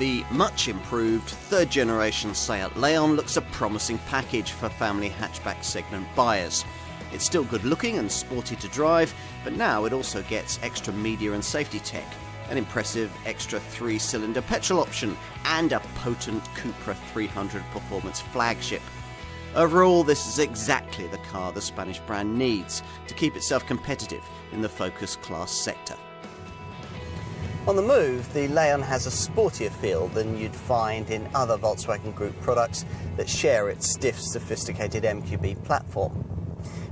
The much improved third generation Seat Leon looks a promising package for family hatchback segment buyers. It's still good looking and sporty to drive, but now it also gets extra media and safety tech, an impressive extra 3-cylinder petrol option, and a potent Cupra 300 performance flagship. Overall, this is exactly the car the Spanish brand needs to keep itself competitive in the Focus class sector. On the move, the Leon has a sportier feel than you'd find in other Volkswagen Group products that share its stiff, sophisticated MQB platform.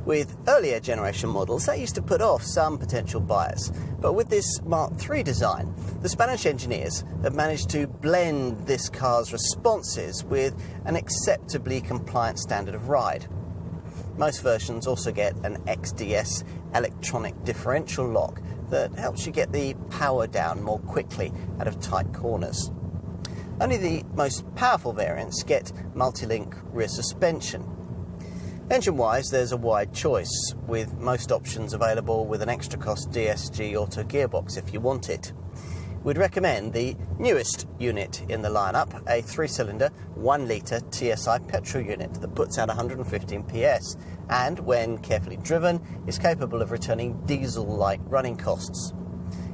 With earlier generation models, that used to put off some potential buyers, but with this Mark III design, the Spanish engineers have managed to blend this car's responses with an acceptably compliant standard of ride. Most versions also get an XDS electronic differential lock that helps you get the power down more quickly out of tight corners. Only the most powerful variants get multi-link rear suspension. Engine-wise, there's a wide choice, with most options available with an extra-cost DSG auto gearbox if you want it. We'd recommend the newest unit in the lineup, a 3-cylinder, 1-litre TSI petrol unit that puts out 115 PS and, when carefully driven, is capable of returning diesel-like running costs.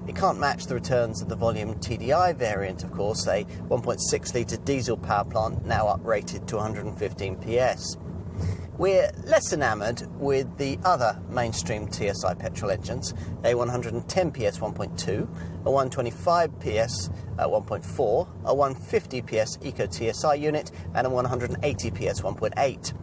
It can't match the returns of the volume TDI variant, of course, a 1.6-litre diesel power plant now uprated to 115 PS. We're less enamoured with the other mainstream TSI petrol engines, a 110 PS 1.2, a 125 PS 1.4, a 150 PS Eco TSI unit, and a 180 PS 1.8.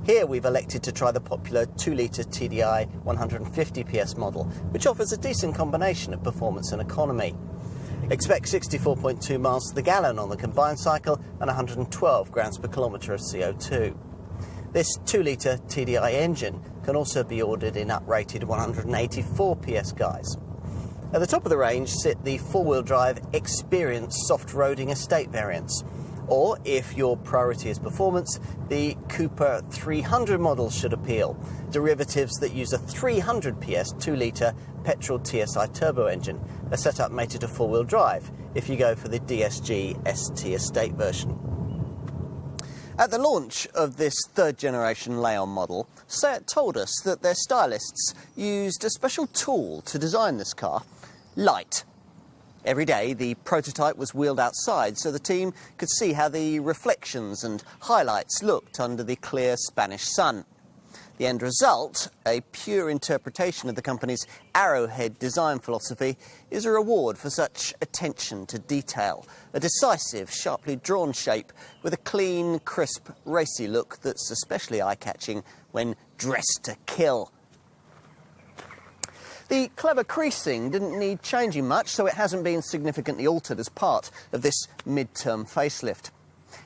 Here we've elected to try the popular 2-litre TDI 150 PS model, which offers a decent combination of performance and economy. Expect 64.2 miles to the gallon on the combined cycle and 112 grams per kilometre of CO2. This 2-litre TDI engine can also be ordered in uprated 184 PS guise. At the top of the range sit the 4-wheel drive Experience soft roading estate variants. Or, if your priority is performance, the Cupra 300 models should appeal, derivatives that use a 300 PS 2-litre petrol TSI turbo engine, a setup mated to 4-wheel drive if you go for the DSG ST estate version. At the launch of this third-generation Leon model, Seat told us that their stylists used a special tool to design this car: light. Every day, the prototype was wheeled outside so the team could see how the reflections and highlights looked under the clear Spanish sun. The end result, a pure interpretation of the company's arrowhead design philosophy, is a reward for such attention to detail. A decisive, sharply drawn shape with a clean, crisp, racy look that's especially eye-catching when dressed to kill. The clever creasing didn't need changing much, so it hasn't been significantly altered as part of this mid-term facelift.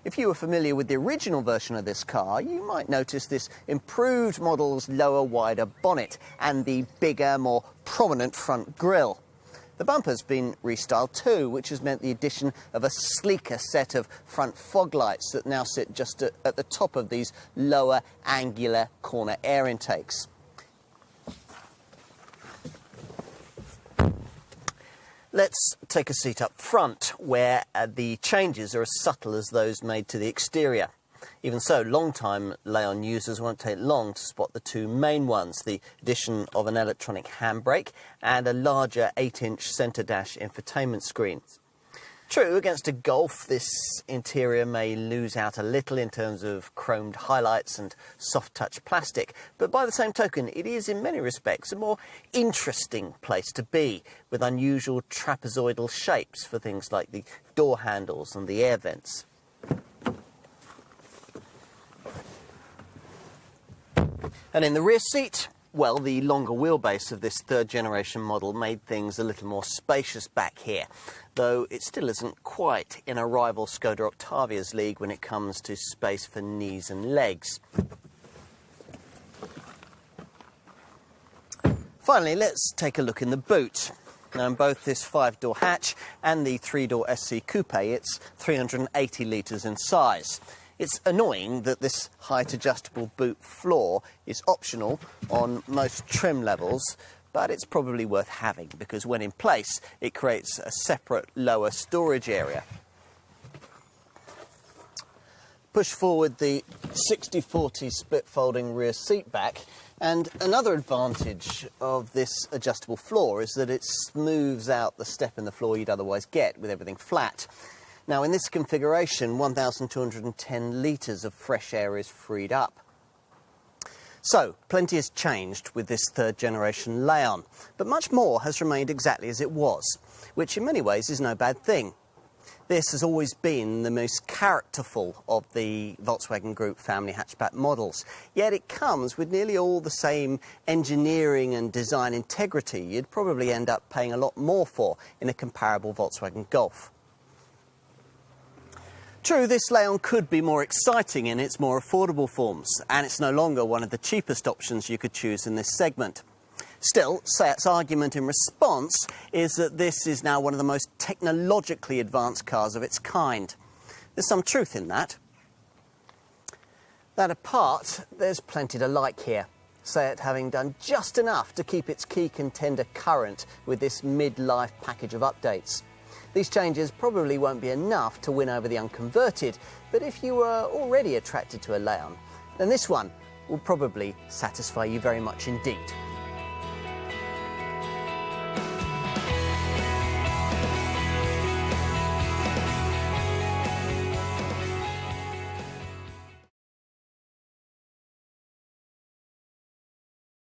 If you were familiar with the original version of this car, you might notice this improved model's lower, wider bonnet and the bigger, more prominent front grille. The bumper's been restyled too, which has meant the addition of a sleeker set of front fog lights that now sit just at the top of these lower, angular corner air intakes. Let's take a seat up front, where the changes are as subtle as those made to the exterior. Even so, long-time Leon users won't take long to spot the two main ones, the addition of an electronic handbrake and a larger 8-inch centre dash infotainment screen. True, against a Golf, this interior may lose out a little in terms of chromed highlights and soft-touch plastic, but by the same token, it is in many respects a more interesting place to be, with unusual trapezoidal shapes for things like the door handles and the air vents. And in the rear seat, well, the longer wheelbase of this third-generation model made things a little more spacious back here, though it still isn't quite in a rival Skoda Octavia's league when it comes to space for knees and legs. Finally, let's take a look in the boot. Now, in both this 5-door hatch and the 3-door SC Coupe, it's 380 litres in size. It's annoying that this height adjustable boot floor is optional on most trim levels, but it's probably worth having because when in place it creates a separate lower storage area. push forward the 60/40 split folding rear seat back, and another advantage of this adjustable floor is that it smooths out the step in the floor you'd otherwise get with everything flat. Now, in this configuration, 1,210 litres of fresh air is freed up. So, plenty has changed with this third generation Leon, but much more has remained exactly as it was, which in many ways is no bad thing. This has always been the most characterful of the Volkswagen Group family hatchback models, yet it comes with nearly all the same engineering and design integrity you'd probably end up paying a lot more for in a comparable Volkswagen Golf. True, this Leon could be more exciting in its more affordable forms, and it's no longer one of the cheapest options you could choose in this segment. Still, Seat's argument in response is that this is now one of the most technologically advanced cars of its kind. There's some truth in that. That apart, there's plenty to like here. Seat having done just enough to keep its key contender current with this mid-life package of updates. These changes probably won't be enough to win over the unconverted, but if you were already attracted to a Leon, then this one will probably satisfy you very much indeed.